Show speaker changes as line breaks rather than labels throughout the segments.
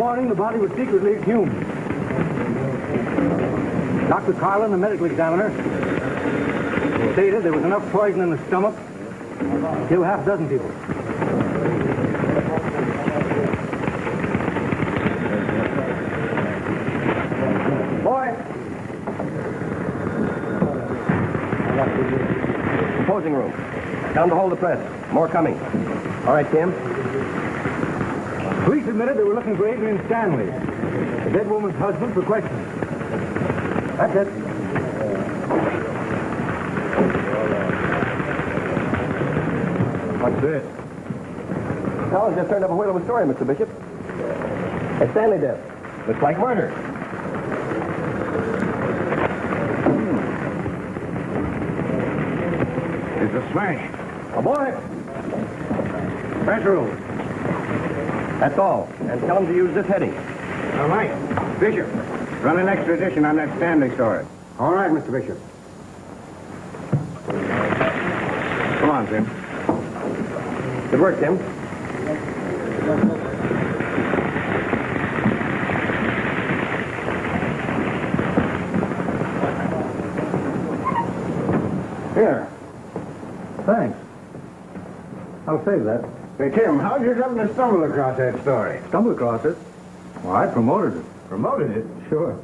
morning, the body was secretly exhumed. Dr. Carlin, the medical examiner, stated there was enough poison in the stomach to kill half a dozen people. Boy!
Composing room. Down to hold the press. More coming. All right, Tim.
Police admitted they were looking for Adrian Stanley, the dead woman's husband, for questioning. That's it. What's this?
Collins just turned up a whale of a story, Mr. Bishop. A Stanley death. Looks like murder.
It's a smash. A boy! Pressure room.
That's all. And tell him to use this heading.
All right. Bishop, run an extra edition on that Stanley story. All right, Mr. Bishop. Come on, Tim.
Good work, Tim.
Here. Thanks. I'll save that. Hey, Tim, how'd you happen to stumble across that story? Stumble across it? Well, I promoted it. Promoted it? Sure.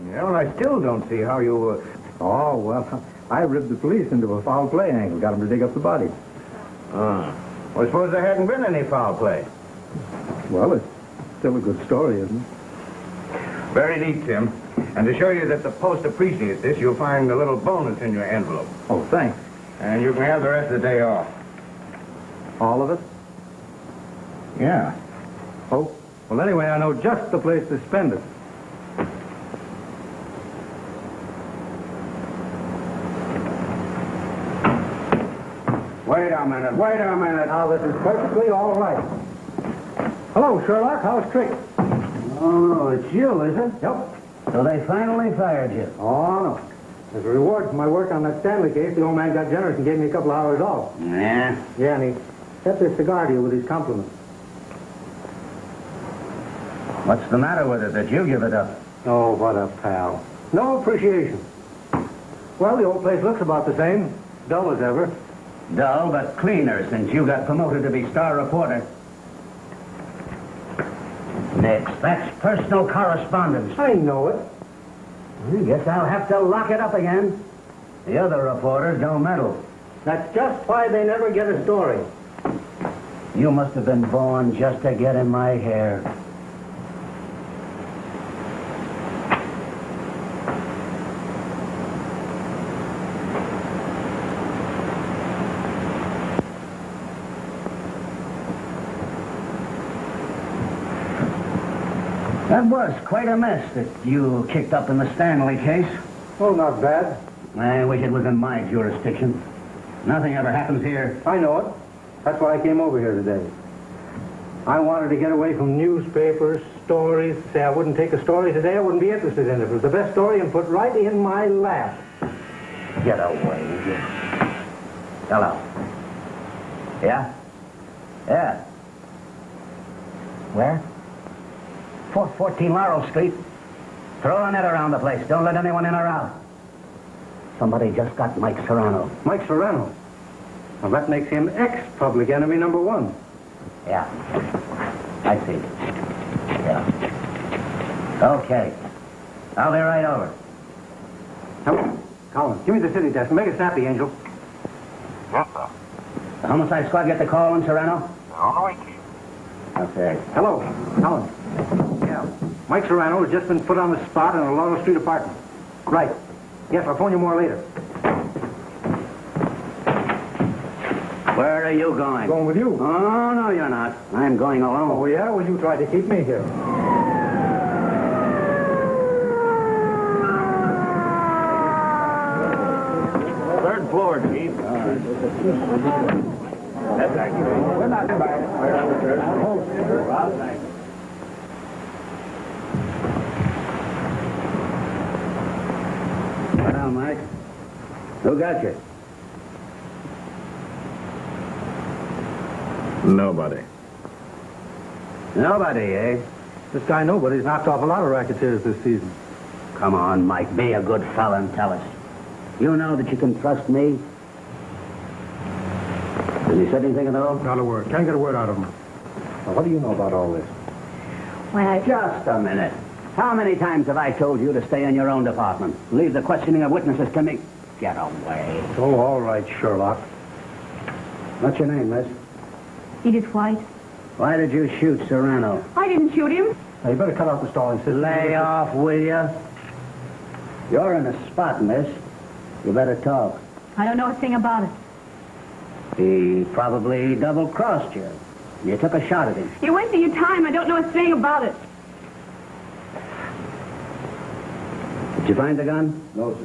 Yeah, well, I still don't see how you... Oh, well, I ribbed the police into a foul play angle. Got them to dig up the body. Well, I suppose there hadn't been any foul play. Well, it's still a good story, isn't it? Very neat, Tim. And to show you that the Post appreciates this, you'll find a little bonus in your envelope. Oh, thanks. And you can have the rest of the day off. All of it? Yeah. Oh, well, anyway, I know just the place to spend it. Wait a minute. Now, this is perfectly all right. Hello, Sherlock. How's Trick?
Oh, it's you, is it?
Yep.
So they finally fired you.
Oh, no. As a reward for my work on that Stanley case, the old man got generous and gave me a couple of hours off.
Yeah?
Yeah, and he set this cigar to you with his compliments.
What's the matter with it that you give it up?
Oh, what a pal. No appreciation. Well, the old place looks about the same. Dull as ever.
Dull, but cleaner since you got promoted to be star reporter. Nix, that's personal correspondence.
I know it.
I guess I'll have to lock it up again. The other reporters don't meddle.
That's just why they never get a story.
You must have been born just to get in my hair. That was quite a mess that you kicked up in the Stanley case.
Well, not bad.
I wish it was in my jurisdiction. Nothing ever happens here.
I know it. That's why I came over here today. I wanted to get away from newspapers, stories. Say I wouldn't take a story today, I wouldn't be interested in it. It was the best story and put right in my lap.
Get away. Hello. Yeah? Yeah. Where? 414 Laurel Street. Throw a net around the place. Don't let anyone in or out. Somebody just got Mike Serrano.
Mike Serrano? Well, that makes him ex-public enemy number one.
Yeah. I see. Yeah. Okay. I'll be right over.
Hello. Colin, give me the city desk. Make it snappy, Angel.
Yes, sir.
The homicide squad get the call on Serrano?
On the way, Chief.
Okay.
Hello, Colin. Yeah. Mike Serrano has just been put on the spot in a Laurel Street apartment. Right. Yes, I'll phone you more later.
Where are you going?
Going with you.
Oh, no, you're not. I'm going alone.
Oh, yeah? Well, you tried to keep me here.
Third floor, Chief. That's actually. We're not back. We're on the third floor.
Well, Mike. Who got you?
Nobody.
Nobody, eh?
This guy Nobody's knocked off a lot of racketeers this season.
Come on, Mike. Be a good fella and tell us. You know that you can trust me? Has he said anything at all?
Not a word. Can't get a word out of him. Now, what do you know about all this?
Well, just a minute. How many times have I told you to stay in your own department? Leave the questioning of witnesses to me. Get away.
Oh, all right, Sherlock.
What's your name, miss?
Edith White.
Why did you shoot Serrano?
I didn't shoot him.
Now, you better cut out the stalling, sister.
Lay off, will you? You're in a spot, miss. You better talk.
I don't know a thing about it.
He probably double-crossed you. You took a shot at him.
You're wasting your time. I don't know a thing about it.
Did you find the gun?
No,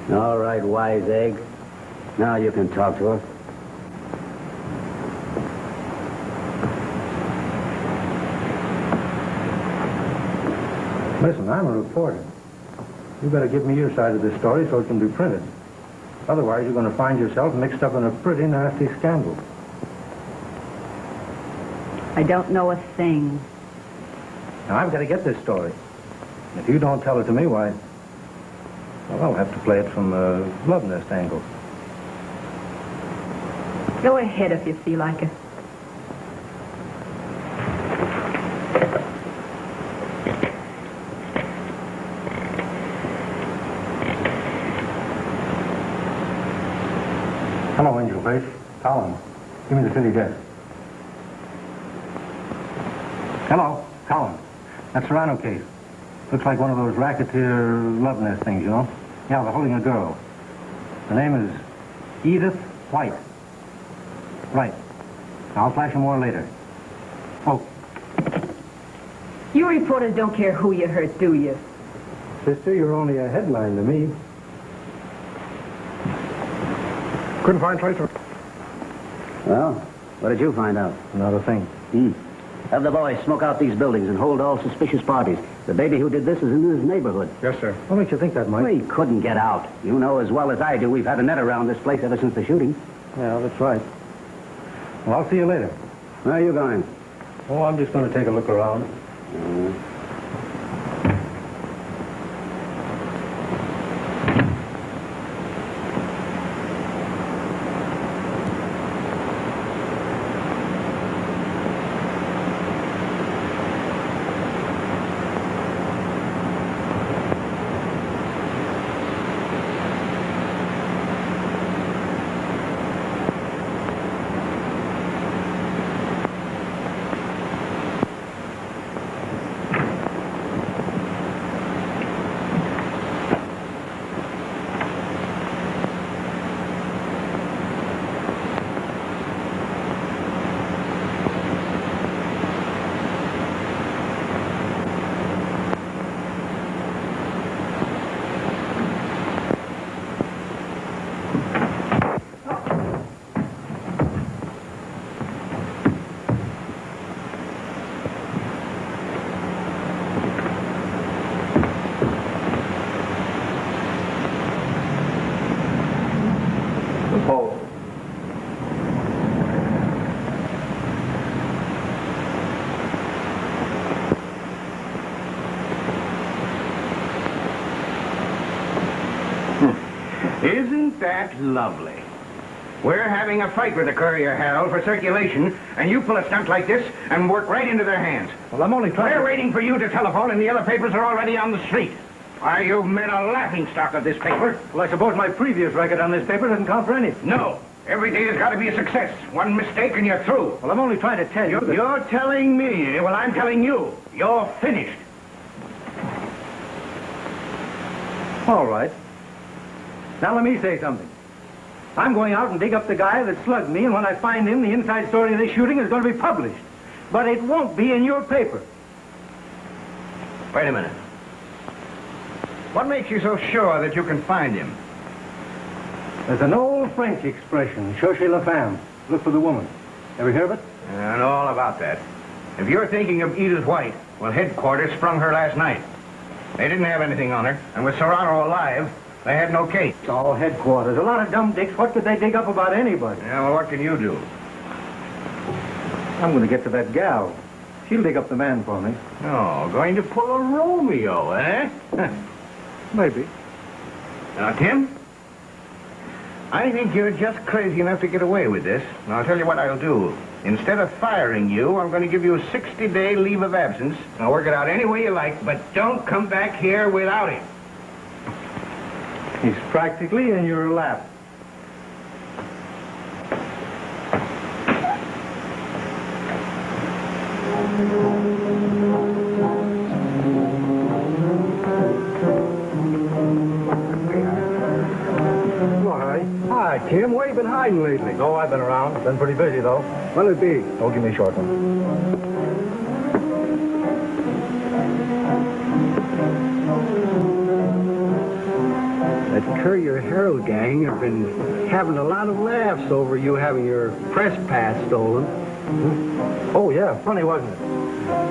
sir.
All right, wise egg. Now you can talk to her.
Listen, I'm a reporter. You better give me your side of this story so it can be printed. Otherwise, you're going to find yourself mixed up in a pretty nasty scandal.
I don't know a thing.
Now, I've got to get this story. If you don't tell it to me, why, well, I'll have to play it from a love nest angle.
Go ahead if you feel like it.
Hello, Angel Face. Colin. Give me the city desk. Hello, Colin. That Serrano case. Looks like one of those racketeer love nest things, you know? Yeah, they're holding a girl. Her name is Edith White. Right. I'll flash you more later. Oh,
You reporters don't care who you hurt, do you?
sister, you're only a headline to me. Couldn't find trace of...
Well, what did you find out?
Not a thing.
Have the boys smoke out these buildings and hold all suspicious parties. The baby who did this is in this neighborhood.
Yes, sir. What makes you think that, Mike?
We couldn't get out. You know as well as I do we've had a net around this place ever since the shooting.
Yeah, that's right. Well, I'll see you later.
Where are you going?
Oh, I'm just going to take a look around.
Isn't that lovely? We're having a fight with the courier herald for circulation, and you pull a stunt like this and work right into their hands.
Well, I'm only trying
We're waiting for you to telephone, and the other papers are already on the street. Why, you've made a laughingstock of this paper.
Well, I suppose my previous record on this paper doesn't count for anything.
No. Every day has got to be a success. One mistake and you're through.
Well, I'm only trying to tell you that...
You're telling me. Well, I'm telling you. You're finished.
All right. Now let me say something. I'm going out and dig up the guy that slugged me, and when I find him, the inside story of this shooting is going to be published. But it won't be in your paper.
Wait a minute. What makes you so sure that you can find him?
There's an old French expression, cherchez la femme. Look for the woman. Ever hear of it?
I know all about that. If you're thinking of Edith White, well, headquarters sprung her last night. They didn't have anything on her, and with Serrano alive, they had no case.
It's all headquarters. A lot of dumb dicks. What could they dig up about anybody?
Yeah, well, what can you do?
I'm going to get to that gal. She'll dig up the man for me.
Oh, going to pull a Romeo, eh?
Maybe.
Now, Tim, I think you're just crazy enough to get away with this. Now, I'll tell you what I'll do. Instead of firing you, I'm going to give you a 60-day leave of absence. Now, work it out any way you like, but don't come back here without him.
He's practically in your lap.
Hi, Tim. Where you been hiding lately?
Oh, I've been around. Been pretty busy, though.
What'll it be?
Don't give me a short one.
That Courier Herald gang have been having a lot of laughs over you having your press pass stolen.
Oh, yeah. Funny, wasn't it?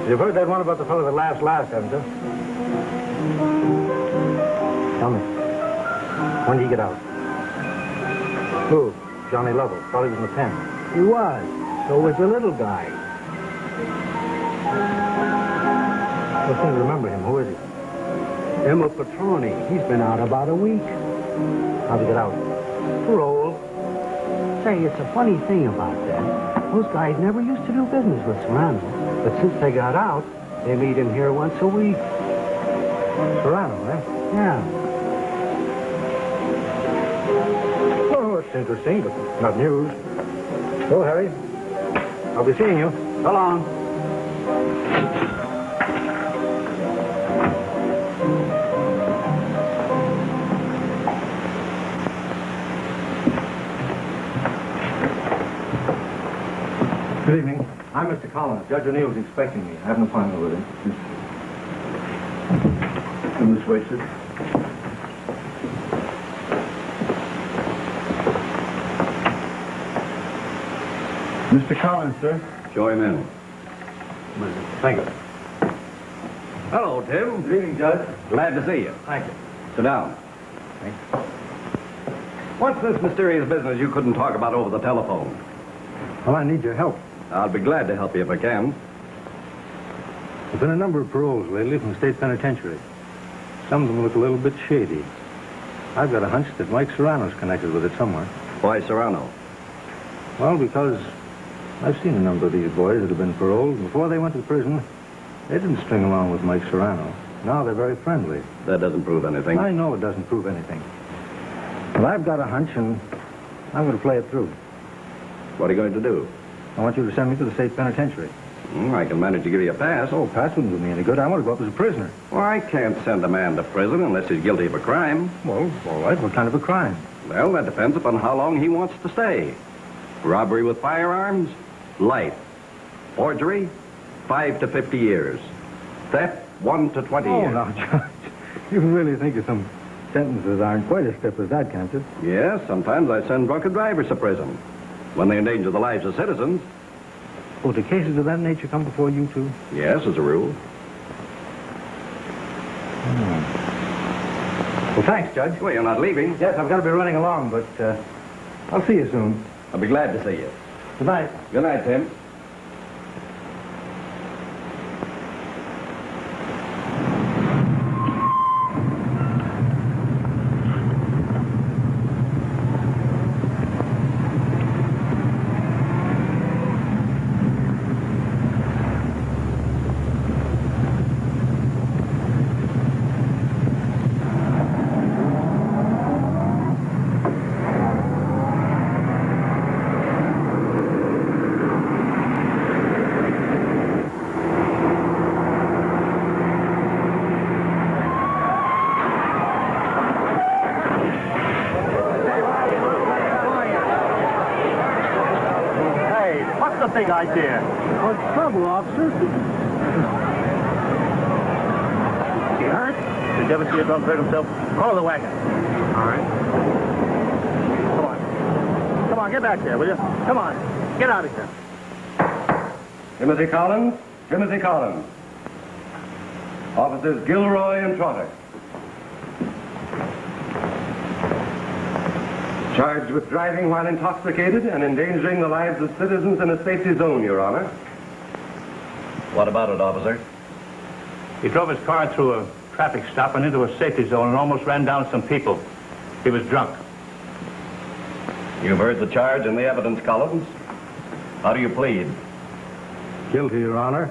You've heard that one about the fellow that laughs last, haven't you? Tell me. When did he get out? Who? Johnny Lovell. Thought he was in the pen.
He was. So was the little guy.
I seem to remember him. Who is he?
Emma Petroni. He's been out about a week.
How'd he get out?
Parole. Say, it's a funny thing about that. Those guys never used to do business with Serrano. But since they got out, they meet in here once a week.
Serrano, eh?
Yeah.
Oh, it's interesting, but not news. So, Harry, I'll be seeing you.
So long.
Good evening. I'm Mr. Collins. Judge O'Neill's expecting me. I have an appointment with him. Come this way, sir. Mr. Collins, sir.
Show him in.
Thank you.
Hello, Tim.
Good evening, Judge.
Glad to see you.
Thank you.
Sit down.
Thanks.
What's this mysterious business you couldn't talk about over the telephone?
Well, I need your help.
I'll be glad to help you if I can.
There's been a number of paroles lately from the state penitentiary. Some of them look a little bit shady. I've got a hunch that Mike Serrano's connected with it somewhere.
Why Serrano?
Well, because I've seen a number of these boys that have been paroled. Before they went to prison, they didn't string along with Mike Serrano. Now they're very friendly.
That doesn't prove anything.
I know it doesn't prove anything. But I've got a hunch, and I'm going to play it through.
What are you going to do?
I want you to send me to the state penitentiary.
I can manage to give you a pass.
Oh, pass wouldn't do me any good. I want to go up as a prisoner.
Well, I can't send a man to prison unless he's guilty of a crime.
Well, all right. What kind of a crime?
Well, that depends upon how long he wants to stay. Robbery with firearms, life. Forgery, 5 to 50 years. Theft, 1 to 20 years.
Oh, now, Judge, you really think of some sentences aren't quite as stiff as that, can't you?
Yes, sometimes I send drunken drivers to prison when they endanger the lives of citizens.
Oh, do cases of that nature come before you, too?
Yes, as a rule.
Well, thanks, Judge.
Well, you're not leaving.
Yes, I've got to be running along, but I'll see you soon.
I'll be glad to see you.
Good night.
Good night, Tim.
Big idea. What's trouble, officer? He hurt? Did you ever see a dog hurt himself? Call the wagon. All right. Come on. Come on, get back there, will you? Come on. Get out of here.
Timothy Collins. Timothy Collins. Officers Gilroy and Trotter. Charged with driving while intoxicated and endangering the lives of citizens in a safety zone, Your Honor. What about it, officer?
He drove his car through a traffic stop and into a safety zone and almost ran down some people. He was drunk.
You've heard the charge and the evidence, Collins. How do you plead?
Guilty, Your Honor.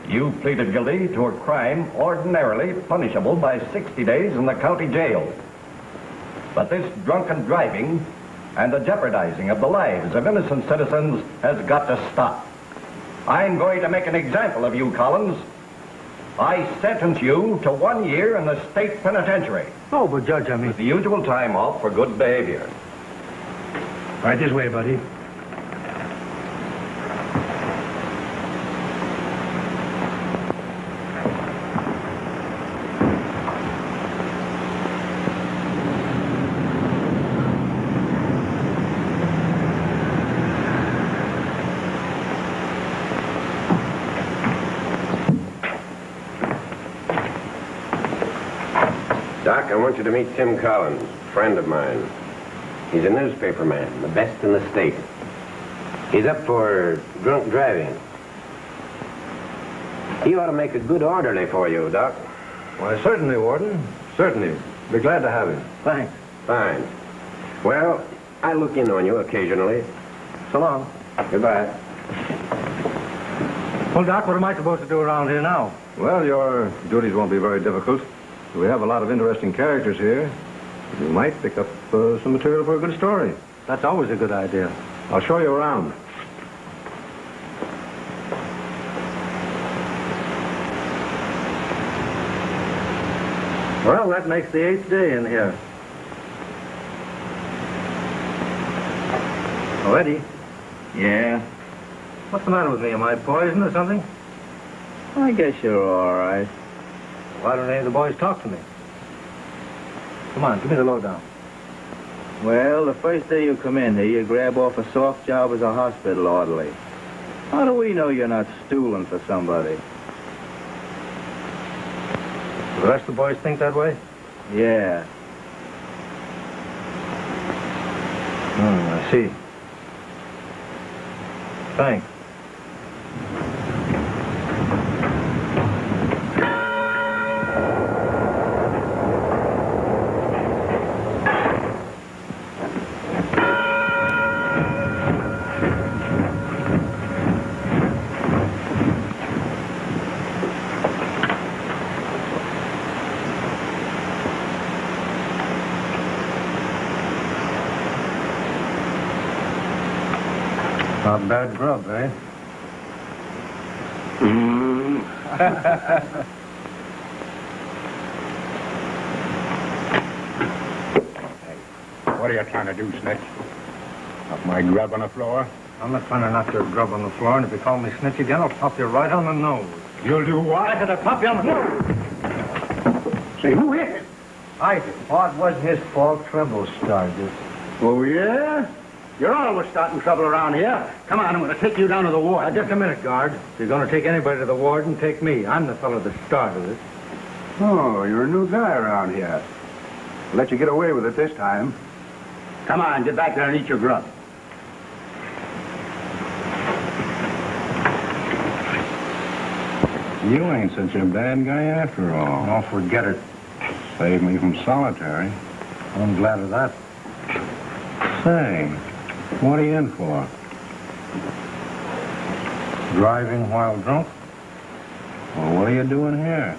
You pleaded guilty to a crime ordinarily punishable by 60 days in the county jail. But this drunken driving and the jeopardizing of the lives of innocent citizens has got to stop. I'm going to make an example of you, Collins. I sentence you to 1 year in the state penitentiary.
Oh, but Judge, I mean...
With the usual time off for good behavior.
Right this way, buddy.
Doc, I want you to meet Tim Collins, a friend of mine. He's a newspaper man, the best in the state. He's up for drunk driving. He ought to make a good orderly for you, Doc.
Why, certainly, Warden. Certainly. Be glad to have him.
Thanks.
Fine. Well, I look in on you occasionally.
So long.
Goodbye.
Well, Doc, what am I supposed to do around here now?
Well, your duties won't be very difficult. We have a lot of interesting characters here. You might pick up some material for a good story.
That's always a good idea.
I'll show you around.
Well, that makes the 8th day in here. Oh, Eddie.
Yeah?
What's the matter with me? Am I poisoned or something?
I guess you're all right.
Why don't any of the boys talk to me? Come on, give me the lowdown.
Well, the first day you come in here, you grab off a soft job as a hospital orderly. How do we know you're not stooling for somebody?
Do the rest of the boys think that way?
Yeah.
I see. Thanks. Not bad grub, eh?
What are you trying to do, Snitch? Knock my grub on the floor?
I'm not trying to knock your grub on the floor, and if you call me snitch again, I'll pop you right on the nose.
You'll do what?
I said I'll pop you on the nose.
Say, who hit it?
I did. Oh, it wasn't his fault. Trumbull started it.
Oh, yeah? You're always starting trouble around here. Come on, I'm going to take you down to the ward.
Just a minute, guard. If you're going to take anybody to the warden, take me. I'm the fellow that started it.
Oh, you're a new guy around here. I'll let you get away with it this time. Come on, get back there and eat your grub. You ain't such a bad guy after all.
Oh, forget it.
Saved me from solitary.
I'm glad of that.
Say, what are you in for?
Driving while drunk?
Well, what are you doing here?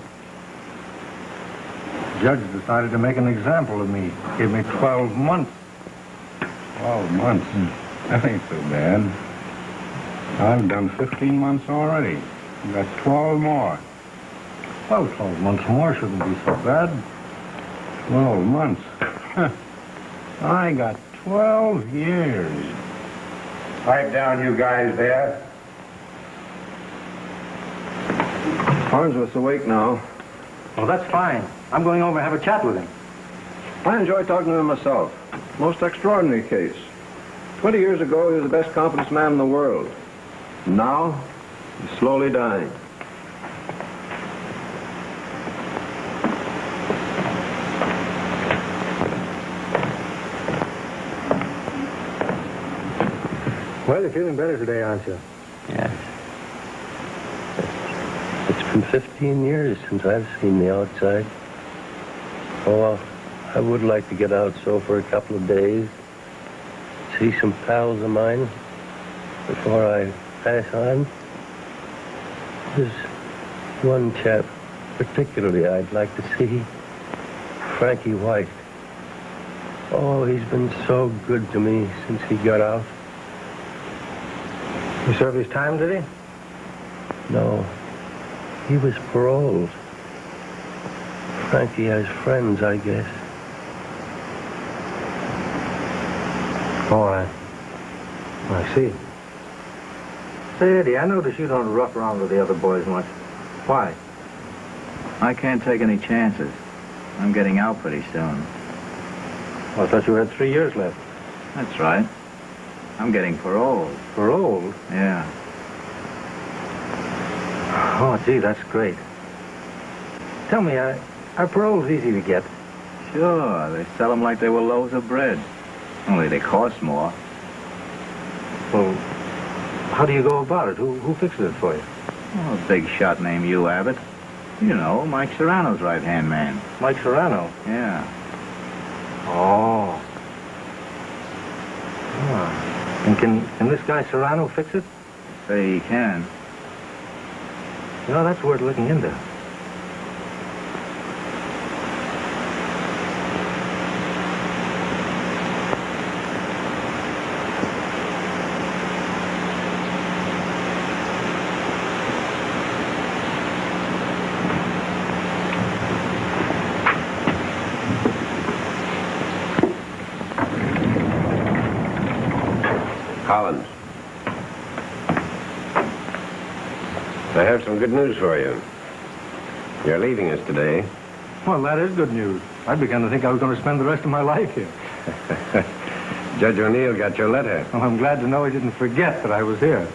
The judge decided to make an example of me. Gave me 12 months.
12 months? That ain't so bad. I've done 15 months already. I've got 12 more.
Well, 12 months more shouldn't be so bad.
12 months? I got 12 years. Pipe down, you guys there.
Farnsworth's awake now.
Oh, that's fine. I'm going over and have a chat with him.
I enjoy talking to him myself. Most extraordinary case. 20 years ago, he was the best confidence man in the world. Now, he's slowly dying.
Well, you're feeling better today, aren't you?
Yes.
been 15 years since I've seen the outside. Oh, I would like to get out so for a couple of days. See some pals of mine before I pass on. There's one chap particularly I'd like to see. Frankie White. Oh, he's been so good to me since he got out.
He served his time, did he?
No. He was paroled. Frankie has friends, I guess.
Oh, I see. Say, Eddie, I notice you don't rough around with the other boys much. Why?
I can't take any chances. I'm getting out pretty soon.
Well, I thought you had 3 years left.
That's right. I'm getting paroled.
Paroled?
Yeah.
Oh, gee, that's great. Tell me, are paroles easy to get?
Sure, they sell them like they were loaves of bread. Only they cost more.
Well, how do you go about it? Who fixes it for you?
Oh, a big shot named you, Abbott. You know, Mike Serrano's right-hand man.
Mike Serrano?
Yeah.
Oh. And can this guy Serrano fix it?
Say he can.
You know, that's worth looking into.
Collins. I have some good news for you. You're leaving us today.
Well, that is good news. I began to think I was going to spend the rest of my life here.
Judge O'Neill got your letter.
Well, I'm glad to know he didn't forget that I was here.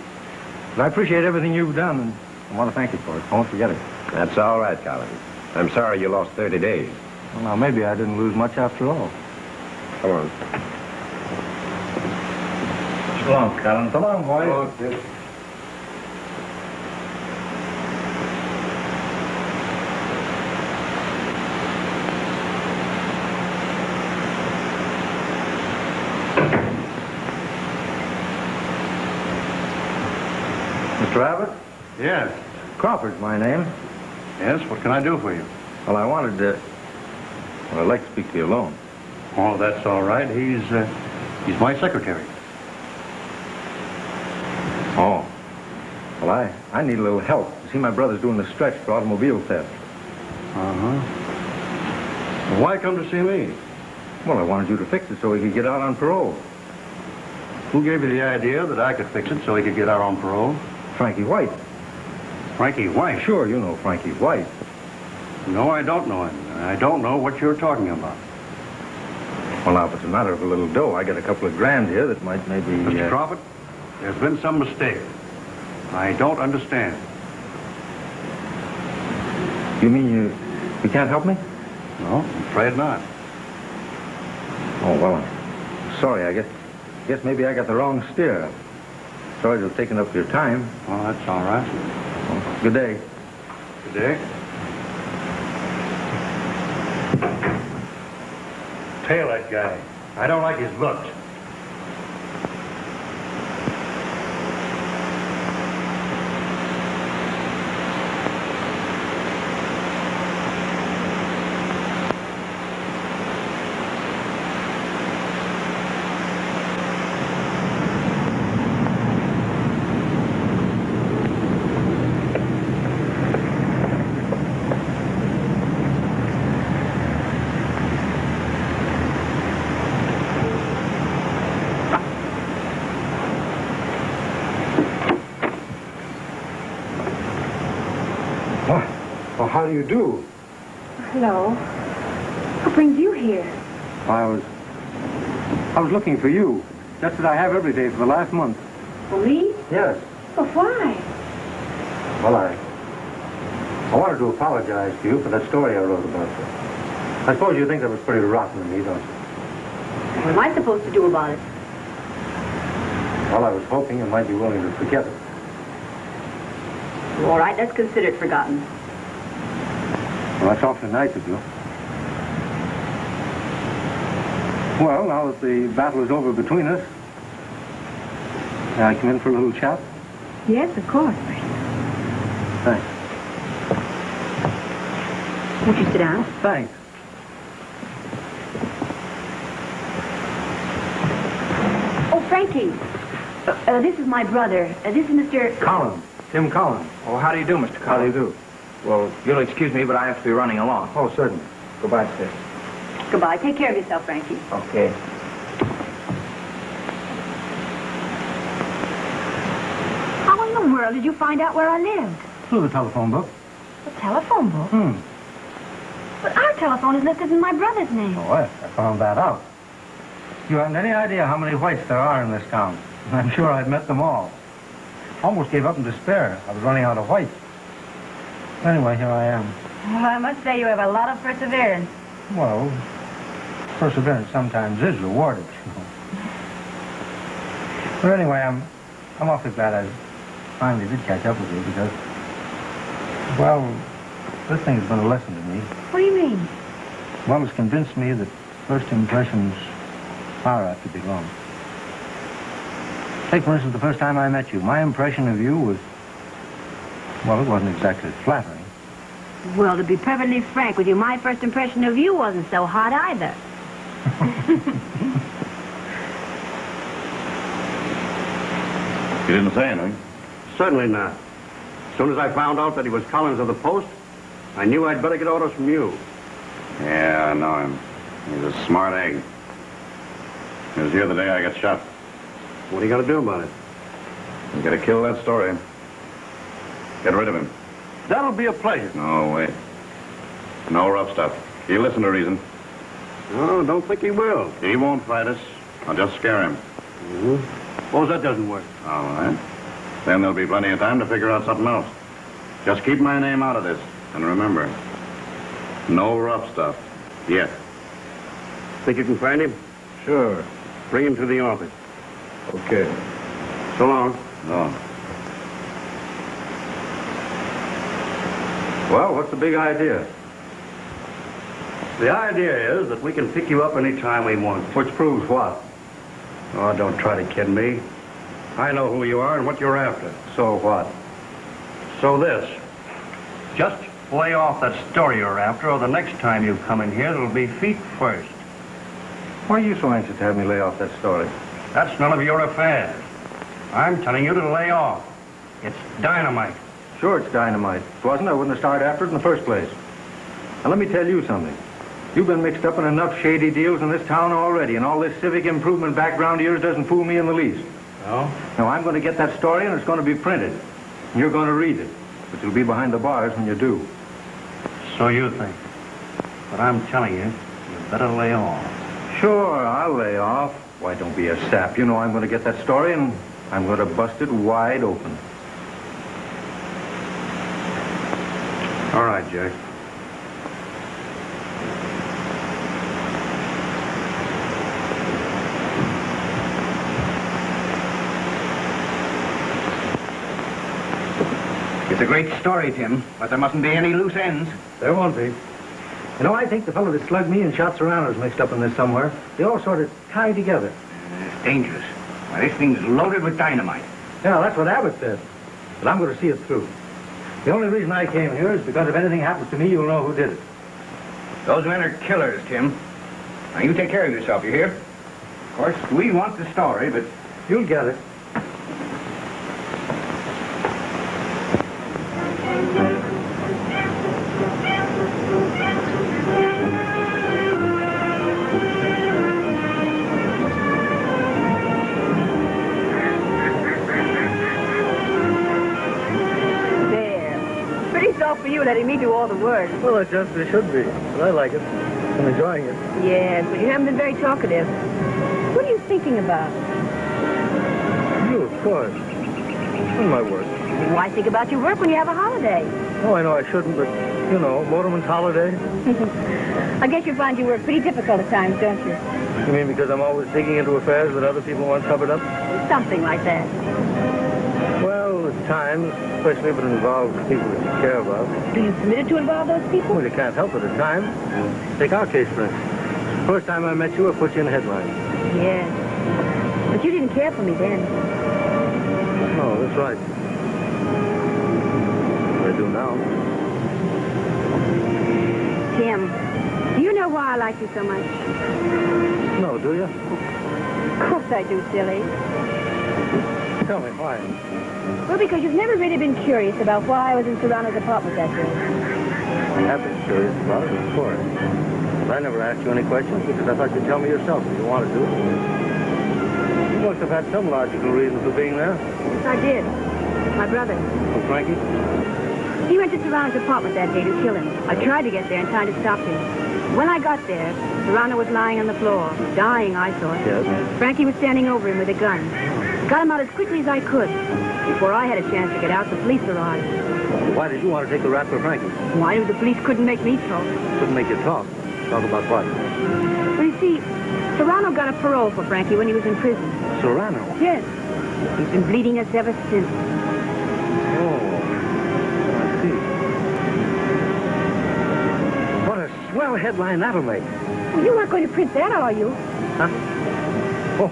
But I appreciate everything you've done, and I want to thank you for it. I won't forget it.
That's all right, Collins. I'm sorry you lost 30 days.
Well, now, maybe I didn't lose much after all.
Come on.
So long, Collins. So long, boys.
Okay.
Mr. Abbott?
Yes.
Crawford's my name.
Yes, what can I do for you?
Well, I wanted to... Well, I'd like to speak to you alone.
Oh, that's all right. He's my secretary.
Oh. Well, I need a little help. You see, my brother's doing the stretch for automobile theft.
Uh-huh. Well, why come to see me?
Well, I wanted you to fix it so he could get out on parole.
Who gave you the idea that I could fix it so he could get out on parole?
Frankie White.
Frankie White?
Sure, you know Frankie White.
No, I don't know him. I don't know what you're talking about.
Well, now, if it's a matter of a little dough, I got a couple of grand here that might maybe...
Mr. Crawford, there's been some mistake. I don't understand.
You mean you can't help me?
No, I'm afraid not.
Oh, well, I'm sorry. I guess maybe I got the wrong steer. Sorry to have taken up your time.
Oh, that's all right.
Well, good day.
Good day. Tail that guy. I don't like his looks.
Well, how do you do?
Hello. What brings you here?
I was looking for you. Just that I have every day for the last month.
For me?
Yes.
But why?
Well, I wanted to apologize to you for that story I wrote about you. I suppose you think that was pretty rotten of me, don't you?
What am I supposed to do about it?
Well, I was hoping you might be willing to forget it.
All right, let's consider it forgotten.
Well, that's awfully nice of you. Well, now that the battle is over between us, may I come in for a little chat?
Yes, of course.
Thanks.
Won't you sit down?
Thanks.
Oh, Frankie. This is my brother. This is Mr.
Collins. Tim Collins.
Oh, how do you do, Mr. Collins?
How do you do?
Well, you'll excuse me, but I have to be running along.
Oh, certainly.
Goodbye, sis.
Goodbye. Take care of yourself, Frankie.
Okay.
How in the world did you find out where I lived?
Through the telephone book.
The telephone book? But our telephone is listed in my brother's name.
Oh, yes, I found that out. You haven't any idea how many whites there are in this town. I'm sure I'd met them all. Almost gave up in despair. I was running out of whites. Anyway, here I am.
Well, I must say you have a lot of perseverance.
Well, perseverance sometimes is rewarded, you know. But anyway, I'm awfully glad I finally did catch up with you because, well, this thing's been a lesson to me.
What do you mean?
Well, it's convinced me that first impressions are apt to be wrong. Take, for instance, the first time I met you. My impression of you was, well, it wasn't exactly flattering.
Well, to be perfectly frank with you, my first impression of you wasn't so hot either.
You didn't say anything?
Certainly not. As soon as I found out that he was Collins of the Post, I knew I'd better get orders from you.
Yeah, I know him. He's a smart egg. He was here the day I got shot.
What are you going to do about it?
You gotta kill that story. Get rid of him.
That'll be a pleasure.
No, wait. No rough stuff. He'll listen to reason.
No, don't think he will.
He won't fight us. I'll just scare him.
Suppose that doesn't work.
All right. Then there'll be plenty of time to figure out something else. Just keep my name out of this. And remember, no rough stuff. Yet.
Think you can find him?
Sure.
Bring him to the office.
Okay.
So long.
No.
Well, what's the big idea? The idea is that we can pick you up any time we want. Which proves what? Oh, don't try to kid me. I know who you are and what you're after. So what? So this. Just lay off that story you're after, or the next time you come in here, it'll be feet first.
Why are you so anxious to have me lay off that story?
That's none of your affairs. I'm telling you to lay off. It's dynamite.
Sure, it's dynamite. If it wasn't, I wouldn't have started after it in the first place. Now, let me tell you something. You've been mixed up in enough shady deals in this town already, and all this civic improvement background of yours doesn't fool me in the least.
Oh?
Now, I'm going to get that story, and it's going to be printed. And you're going to read it. But you'll be behind the bars when you do.
So you think. But I'm telling you, you better lay off.
Sure, I'll lay off. Why, don't be a sap. You know I'm going to get that story, and I'm going to bust it wide open.
All right, Jack.
It's a great story, Tim, but there mustn't be any loose ends.
There won't be. You know, I think the fellow that slugged me and shot Serrano is mixed up in this somewhere. They all sort of tie together.
It's dangerous. Why, this thing's loaded with dynamite.
Yeah, that's what Abbott said. But I'm going to see it through. The only reason I came here is because if anything happens to me, you'll know who did it.
Those men are killers, Tim. Now, you take care of yourself, you hear? Of course, we want the story, but...
You'll get it.
For you, letting me do all the work.
Well, it just should be. But I like it. I'm enjoying it.
Yes, but you haven't been very talkative. What are you thinking about?
You, of course. And my work.
Why think about your work when you have a holiday?
Oh, I know I shouldn't, but, you know, motorman's holiday.
I guess you find your work pretty difficult at times, don't you?
You mean because I'm always digging into affairs that other people want covered up?
Something like that.
Well,
Well, at times, especially if it involves people that you care about.
Do you permit it to involve those people?
Well, you can't help it at times. Take our case, for instance. First time I met you, I put you in the headline.
Yes. But you didn't care for me then.
No, that's right. I do now.
Tim, do you know why I like you so much?
No, do you?
Of course I do, silly.
Tell me, why?
Well, because you've never really been curious about why I was in Serrano's apartment that day.
I have been curious about it, of course. But I never asked you any questions because I thought you'd tell me yourself if you wanted to. You must have had some logical reason for being there.
Yes, I did. My brother.
Oh, Frankie?
He went to Serrano's apartment that day to kill him. I tried to get there in time to stop him. When I got there, Serrano was lying on the floor, dying, I thought.
Yes?
Frankie was standing over him with a gun. Got him out as quickly as I could. Before I had a chance to get out, the police arrived.
Why did you want to take the rap for Frankie?
Why knew the police couldn't make me talk?
Couldn't make you talk. Talk about what?
Well, you see, Serrano got a parole for Frankie when he was in prison.
Serrano?
Yes. He's been bleeding us ever since.
Oh, I see. What a swell headline that'll make.
Well, you aren't going to print that, are you?
Huh? Oh,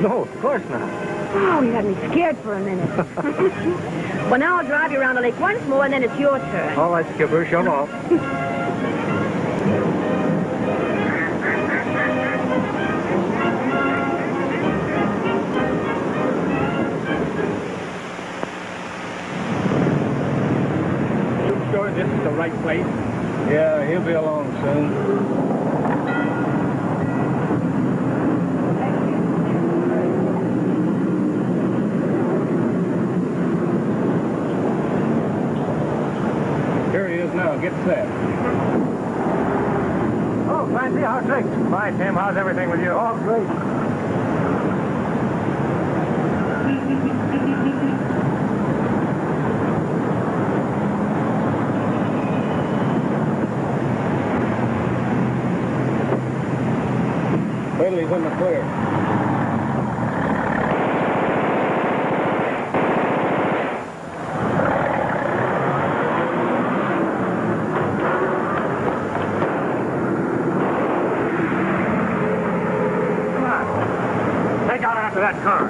no, of course not.
Oh, you had me scared for a minute. Well, now I'll drive you around the lake once more, and then it's your turn.
All right, Skipper, shove off.
Sure this is the right place?
Yeah, he'll be along soon.
Here he is now. Get set.
Oh, Clancy, how's things?
Fine, Tim. How's everything with you?
Oh, great.
Wait till he's in the clear. Come on. Take out after that car.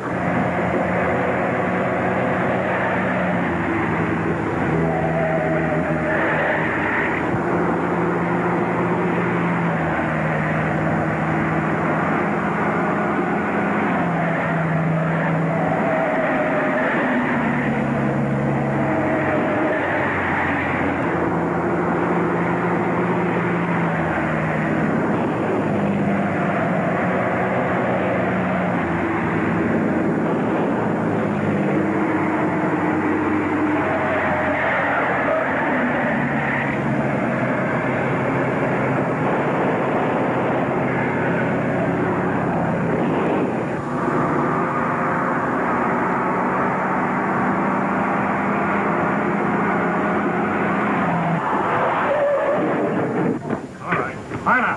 Anna!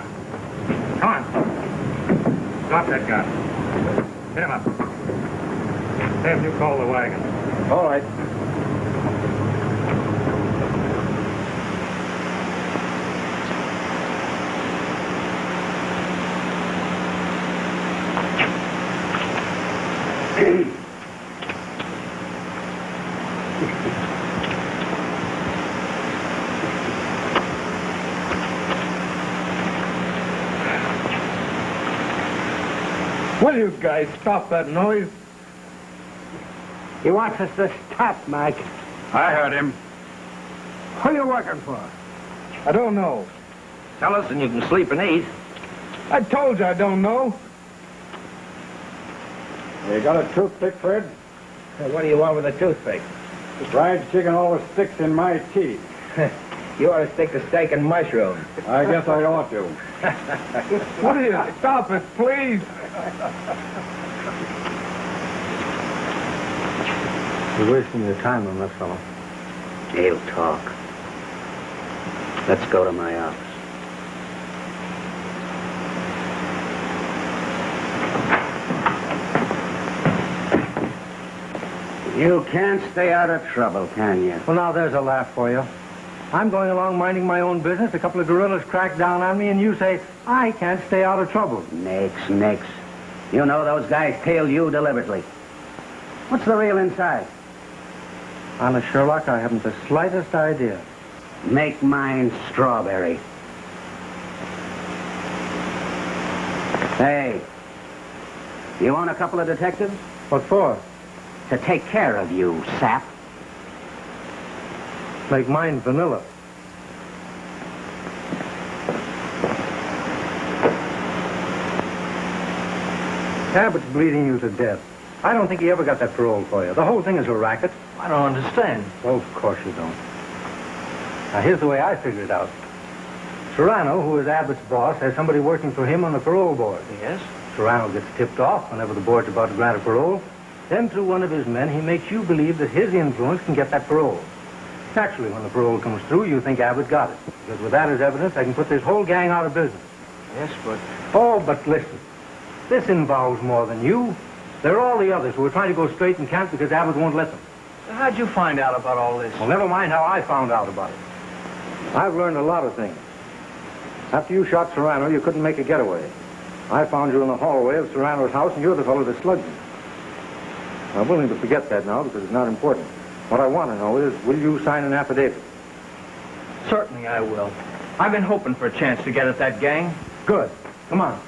Come on. Drop that gun. Hit him up. Have you call the wagon.
All right.
Will you guys stop that noise?
He wants us to stop, Mike.
I heard him. Who are you working for? I don't know.
Tell us and you can sleep and eat.
I told you I don't know.
You got a toothpick, Fred?
Hey, what do you want with a toothpick?
The fried chicken always sticks in my teeth.
You ought to stick to steak and mushroom.
I guess I ought to.
Will you stop it, please?
You're wasting your time on that fellow.
He'll talk. Let's go to my office. You can't stay out of trouble, can you?
Well, now there's a laugh for you. I'm going along minding my own business. A couple of guerrillas crack down on me, and you say, I can't stay out of trouble.
Nix. You know those guys tailed you deliberately. What's the real inside?
Honest, Sherlock, I haven't the slightest idea.
Make mine strawberry. Hey, you want a couple of detectives?
What for?
To take care of you, sap.
Make mine vanilla. Abbott's bleeding you to death. I don't think he ever got that parole for you. The whole thing is a racket.
I don't understand.
Well, of course you don't. Now, here's the way I figured it out. Serrano, who is Abbott's boss, has somebody working for him on the parole board.
Yes?
Serrano gets tipped off whenever the board's about to grant a parole. Then, through one of his men, he makes you believe that his influence can get that parole. Naturally, when the parole comes through, you think Abbott got it. Because with that as evidence, I can put this whole gang out of business.
Yes, but...
Oh, but listen. This involves more than you. There are all the others who are trying to go straight and can't because Abbott won't let them.
How'd you find out about all this?
Well, never mind how I found out about it. I've learned a lot of things. After you shot Serrano, you couldn't make a getaway. I found you in the hallway of Serrano's house, and you're the fellow that slugged him. I'm willing to forget that now because it's not important. What I want to know is, will you sign an affidavit?
Certainly I will. I've been hoping for a chance to get at that gang.
Good. Come on.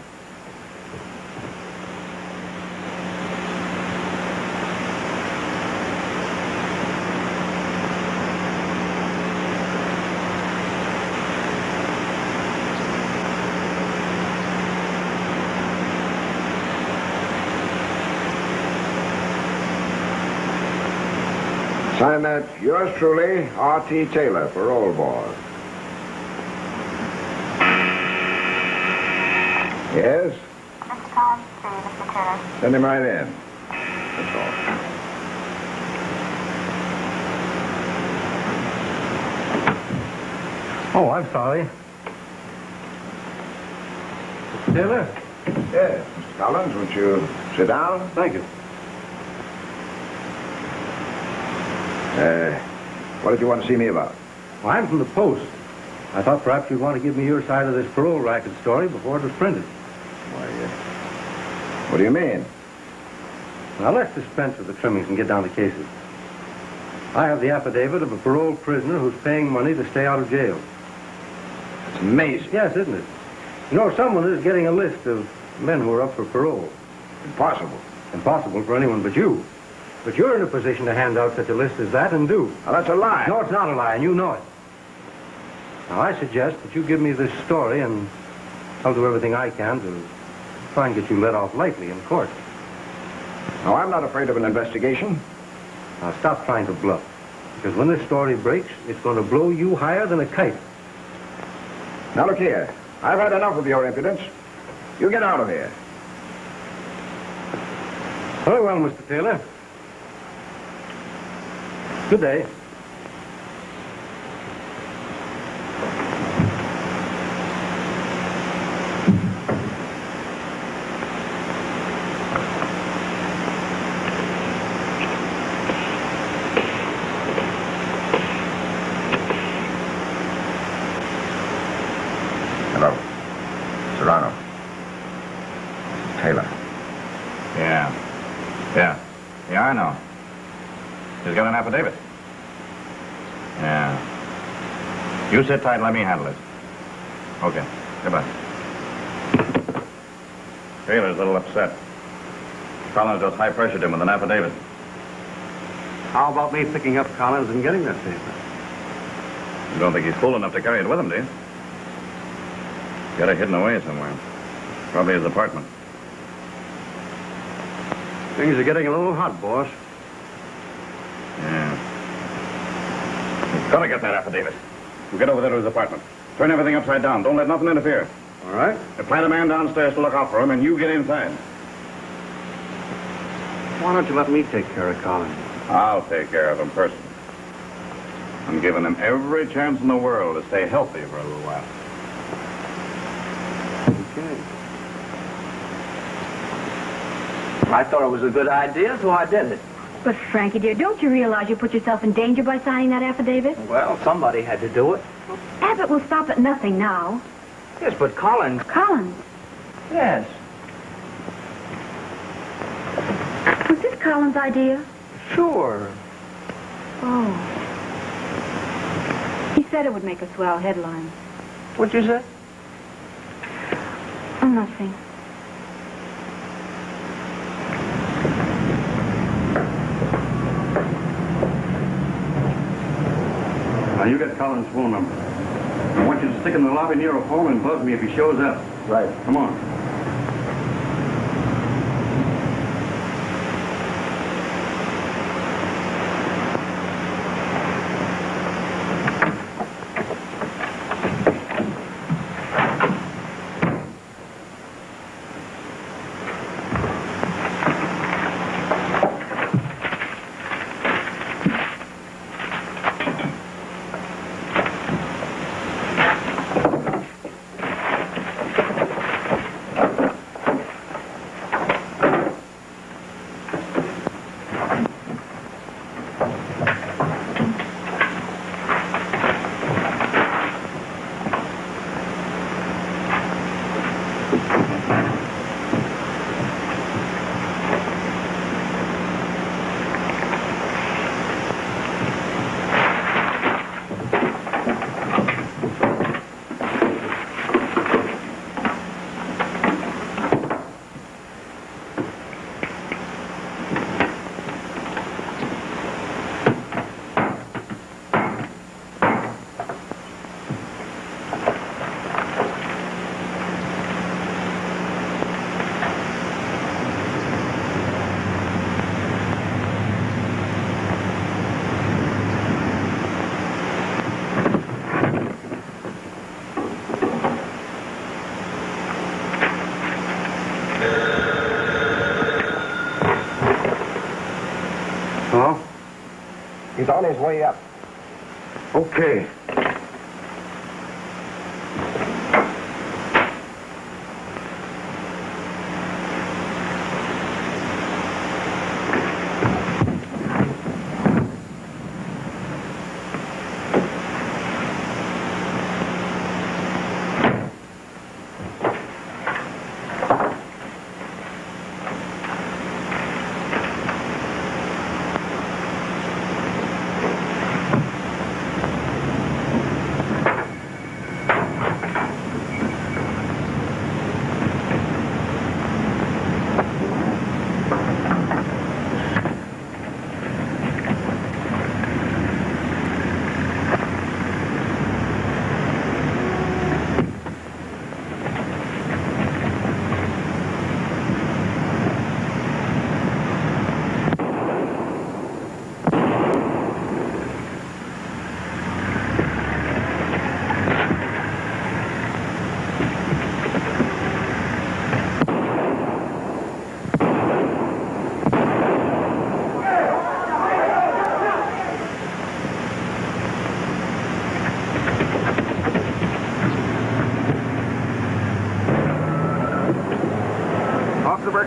Sign that, yours truly, R.T. Taylor, parole board. Yes?
Mr. Collins, please, Mr. Taylor.
Send him right in. That's all.
Oh, I'm sorry. Mr. Taylor?
Yes, Mr. Collins, won't you sit down?
Thank you.
What did you want to see me about?
Well, I'm from the Post. I thought perhaps you'd want to give me your side of this parole racket story before it was printed.
Why, what do you mean?
Now, let's dispense with the trimmings and get down to cases. I have the affidavit of a paroled prisoner who's paying money to stay out of jail.
It's amazing.
Yes, isn't it? You know, someone is getting a list of men who are up for parole.
Impossible.
Impossible for anyone but you. But you're in a position to hand out such a list as that and do.
Now, that's a lie.
No, it's not a lie, and you know it. Now, I suggest that you give me this story, and I'll do everything I can to try and get you let off lightly in court.
No, I'm not afraid of an investigation.
Now, stop trying to bluff. Because when this story breaks, it's going to blow you higher than a kite.
Now, look here. I've had enough of your impudence. You get out of here.
Very well, Mr. Taylor. Good day.
Hello. Serrano. Taylor.
Yeah, I know. He's got an affidavit. Yeah. You sit tight and let me handle it. Okay. Goodbye. Taylor's a little upset. Collins just high-pressured him with an affidavit.
How about me picking up Collins and getting that paper?
You don't think he's fool enough to carry it with him, do you? Got it hidden away somewhere. Probably his apartment.
Things are getting a little hot, boss.
Yeah. You've got to get that affidavit. You get over there to his apartment. Turn everything upside down. Don't let nothing interfere.
All right.
Plant a man downstairs to look out for him, and you get inside.
Why don't you let me take care of Collins?
I'll take care of him personally. I'm giving him every chance in the world to stay healthy for a little while.
Okay.
I thought it was a good idea, so I did it.
But, Frankie, dear, don't you realize you put yourself in danger by signing that affidavit?
Well, somebody had to do it.
Abbott will stop at nothing now.
Yes, but Collins...
Collins?
Yes.
Was this Collins' idea?
Sure.
Oh. He said it would make a swell headline.
What'd you say?
Oh, nothing.
Now, you got Collins' phone number. I want you to stick in the lobby near a phone and buzz me if he shows up.
Right.
Come on. Hello?
He's on his way up.
Okay.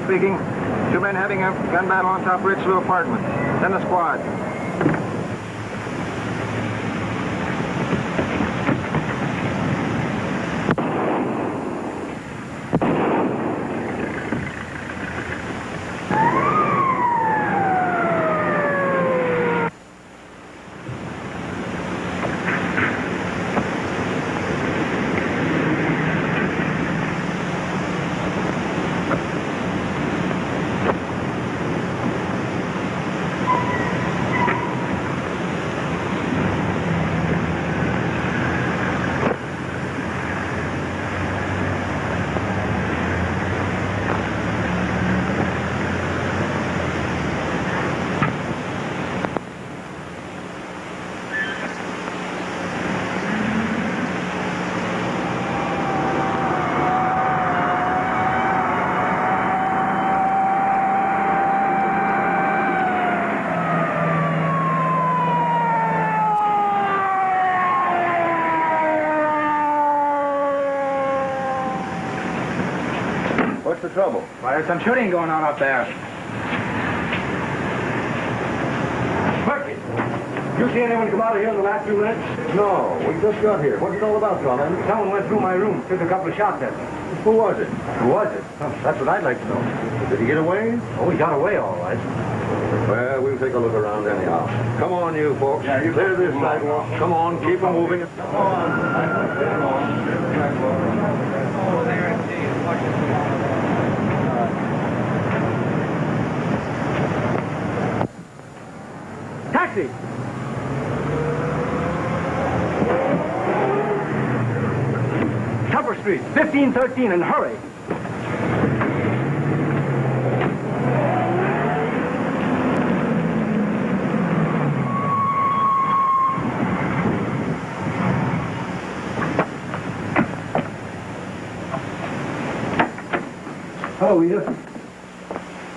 Speaking. 2 men having a gun battle on top Richelieu apartment. Send a squad.
What's the trouble?
Why, there's some shooting going on up there.
You see anyone come out of here in the last few minutes?
No, we just got here. What's it all about, Colin?
Someone went through my room, took a couple of shots at me.
Who was it?
Who was it? Oh, that's what I'd like to know.
Did he get away?
Oh, he got away all right.
Well, we'll take a look around anyhow. Come on, you folks.
Yeah, you
clear this sidewalk. Come on, keep them moving. Come on.
Taxi! Tupper Street, 1513, and hurry. Hello, Edith.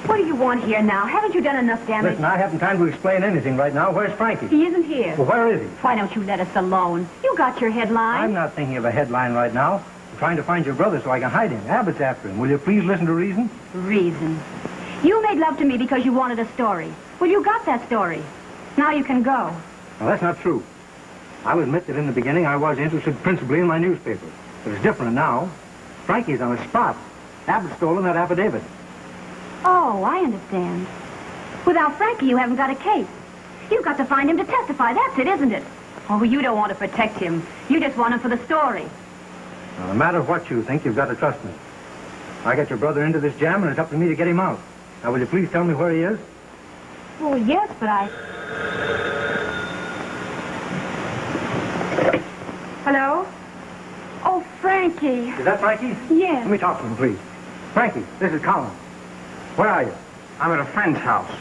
What do you want here now? Haven't you done enough damage?
Listen, I haven't time to explain anything right now. Where's Frankie?
He isn't here.
Well, where is he?
Why don't you let us alone? You got your headline.
I'm not thinking of a headline right now. I'm trying to find your brother so I can hide him. Abbott's after him. Will you please listen to reason?
Reason. You made love to me because you wanted a story. Well, you got that story. Now you can go.
Well, that's not true. I'll admit that in the beginning I was interested principally in my newspaper. But it's different now. Frankie's on the spot. Abbott's stolen that affidavit.
Oh, I understand. Without Frankie, you haven't got a case. You've got to find him to testify. That's it, isn't it? Oh, you don't want to protect him. You just want him for the story.
Now, no matter what you think, you've got to trust me. I got your brother into this jam, and it's up to me to get him out. Now, will you please tell me where he is?
Oh, yes, but I... Hello? Oh, Frankie.
Is that Frankie?
Yes.
Let me talk to him, please. Frankie, this is Colin. Where are you?
I'm at a friend's house.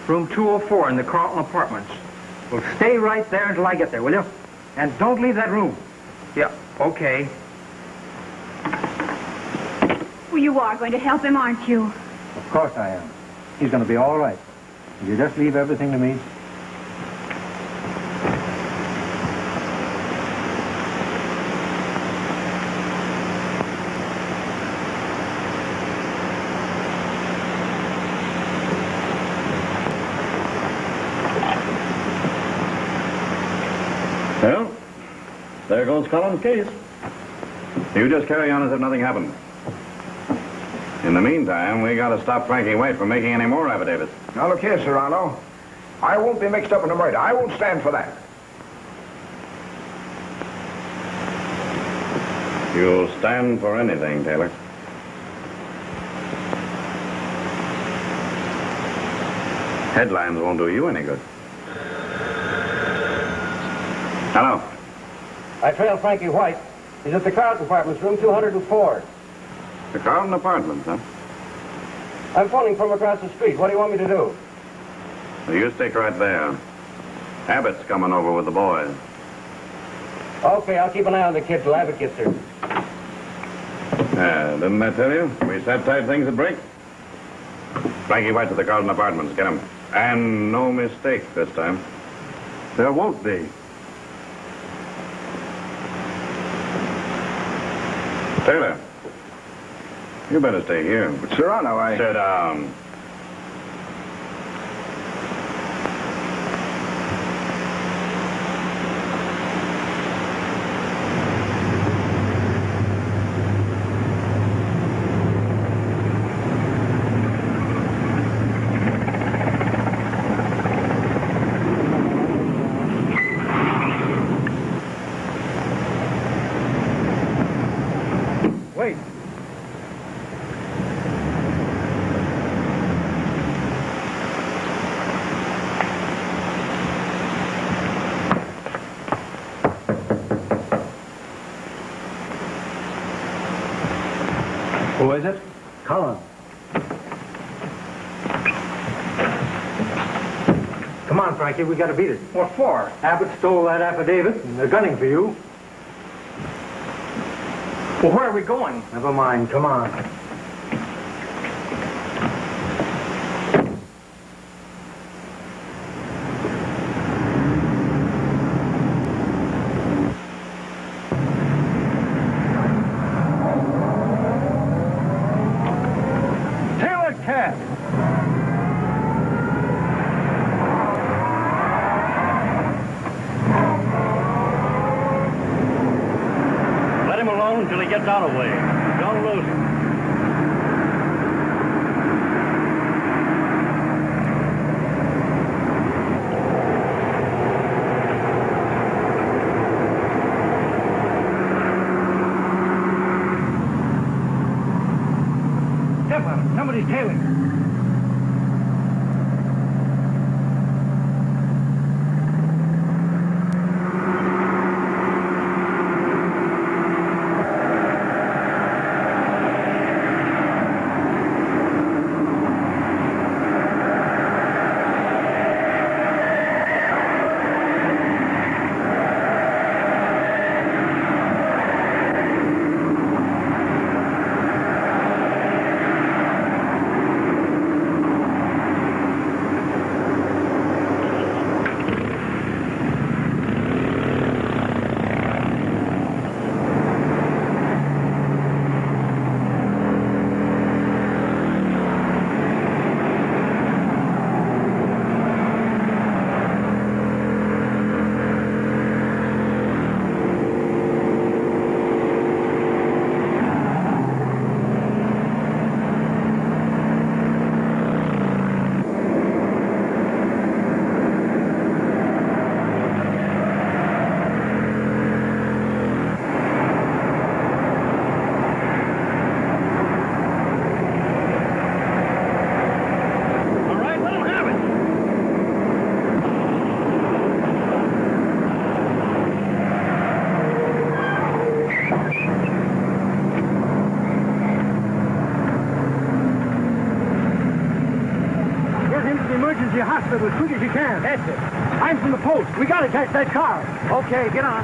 Room 204 in the Carlton Apartments.
Well, stay right there until I get there, will you? And don't leave that room.
Yeah, okay.
Well, you are going to help him, aren't you?
Of course I am. He's going to be all right. Will you just leave everything to me?
Well, there goes Colin's case. You just carry on as if nothing happened. In the meantime, we got to stop Frankie White from making any more affidavits.
Now, look here, Serrano. I won't be mixed up in a murder. I won't stand for that.
You'll stand for anything, Taylor. Headlines won't do you any good. Hello.
I trailed Frankie White. He's at the Carlton Apartments, room 204.
The Carlton Apartments, huh?
I'm phoning from across the street. What do you want me to do?
Well, you stick right there. Abbott's coming over with the boys.
Okay, I'll keep an eye on the kid till Abbott gets here.
Didn't I tell you? We said tight things would break. Frankie White to the Carlton Apartments. Get him. And no mistake this time.
There won't be.
Taylor, you better stay here.
But, Serrano,
Sit down.
Wait. Who is it? Colin. Come on, Frankie, we got to beat it.
What for?
Abbott stole that affidavit, and they're gunning for you.
Well, where are we going?
Never mind, come on.
Taylor Cat!
him till he gets out of the way. Don't lose him.
Step on him. Somebody's tailing him.
Emergency hospital as quick as you can.
That's it.
I'm from the post. We gotta catch that car.
Okay, get on.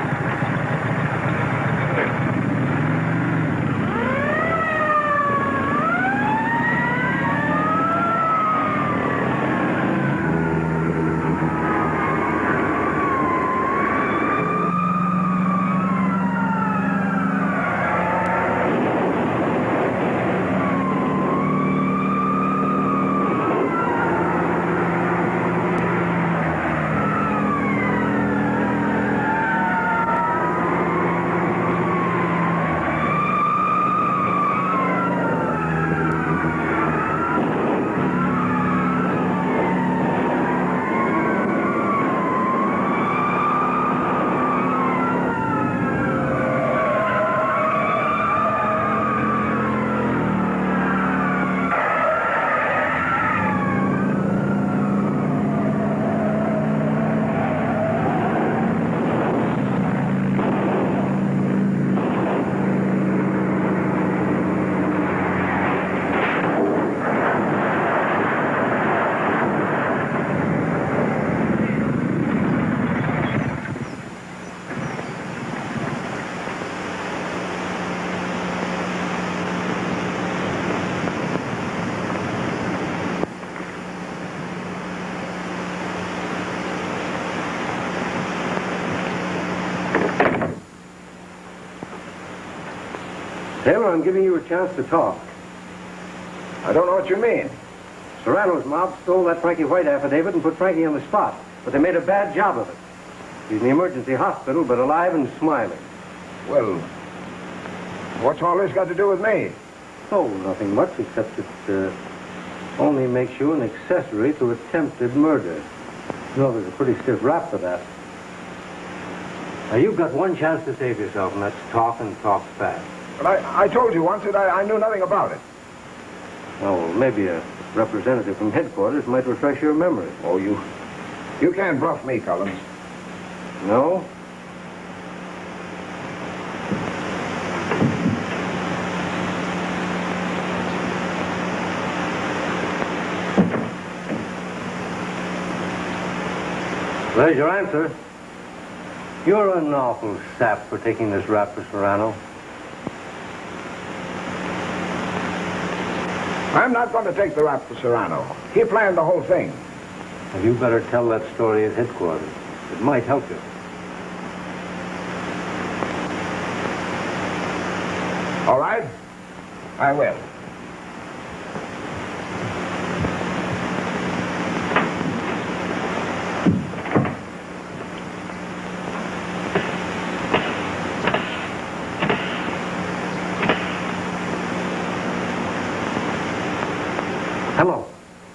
Taylor, I'm giving you a chance to talk.
I don't know what you mean.
Serrano's mob stole that Frankie White affidavit and put Frankie on the spot, but they made a bad job of it. He's in the emergency hospital, but alive and smiling.
Well, what's all this got to do with me?
Oh, nothing much, except it only makes you an accessory to attempted murder. You know, there's a pretty stiff rap for that. Now, you've got one chance to save yourself, and that's talk and talk fast.
But I told you once that I knew nothing about it.
Well, maybe a representative from headquarters might refresh your memory.
Oh, you can't bluff me, Collins.
No? There's your answer. You're an awful sap for taking this rap for Serrano.
I'm not going to take the rap for Serrano. He planned the whole thing.
Well, you better tell that story at headquarters. It might help you.
All right? I will.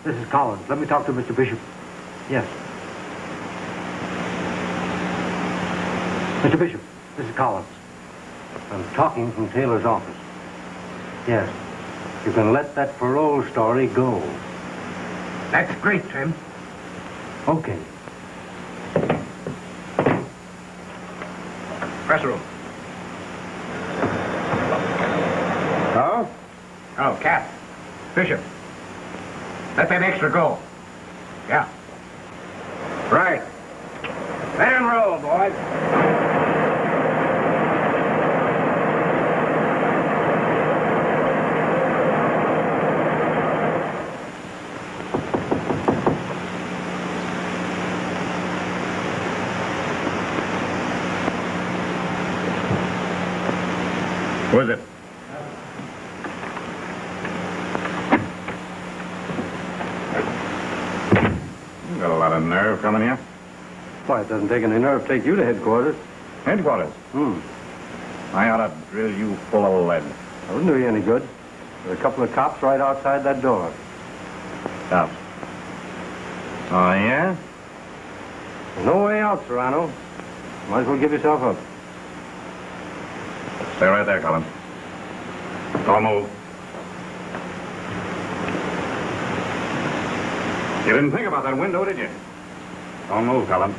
This is Collins. Let me talk to Mr. Bishop. Yes. Mr. Bishop, this is Collins. I'm talking from Taylor's office. Yes. You can let that parole story go.
That's great, Tim.
Okay.
Press room.
Oh?
Oh, Cap. Bishop. Let that extra go. Yeah. Right. Let him roll, boys.
Who is it? You got a lot of nerve coming here.
Why, it doesn't take any nerve to take you to headquarters.
Headquarters? I ought to drill you full of lead.
That wouldn't do you any good. There's a couple of cops right outside that door.
Cops? Oh, yeah?
There's no way out, Serrano. Might as well give yourself up.
Stay right there, Collins. Don't move. You didn't think about that window, did you? Don't move, Collins.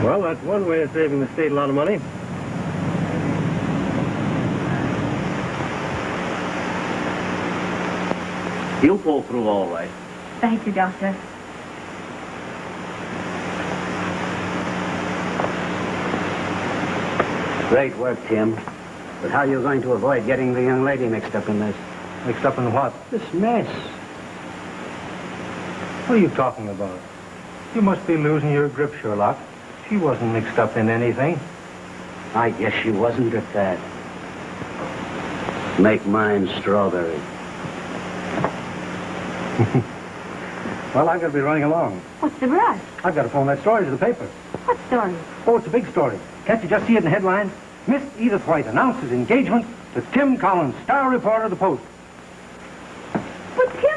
Well, that's one way of saving the state a lot of money.
You'll pull through all right.
Thank you, Doctor.
Great work, Tim. But how are you going to avoid getting the young lady mixed up in this?
Mixed up in what?
This mess.
What are you talking about? You must be losing your grip, Sherlock. She wasn't mixed up in anything.
I guess she wasn't at that. Make mine strawberry.
Well, I've got to be running along.
What's the rush?
I've got to phone that story to the paper.
What story?
Oh, it's a big story. Can't you just see it in the headlines? Miss Edith White announces engagement to Tim Collins, star reporter of the Post.
But Tim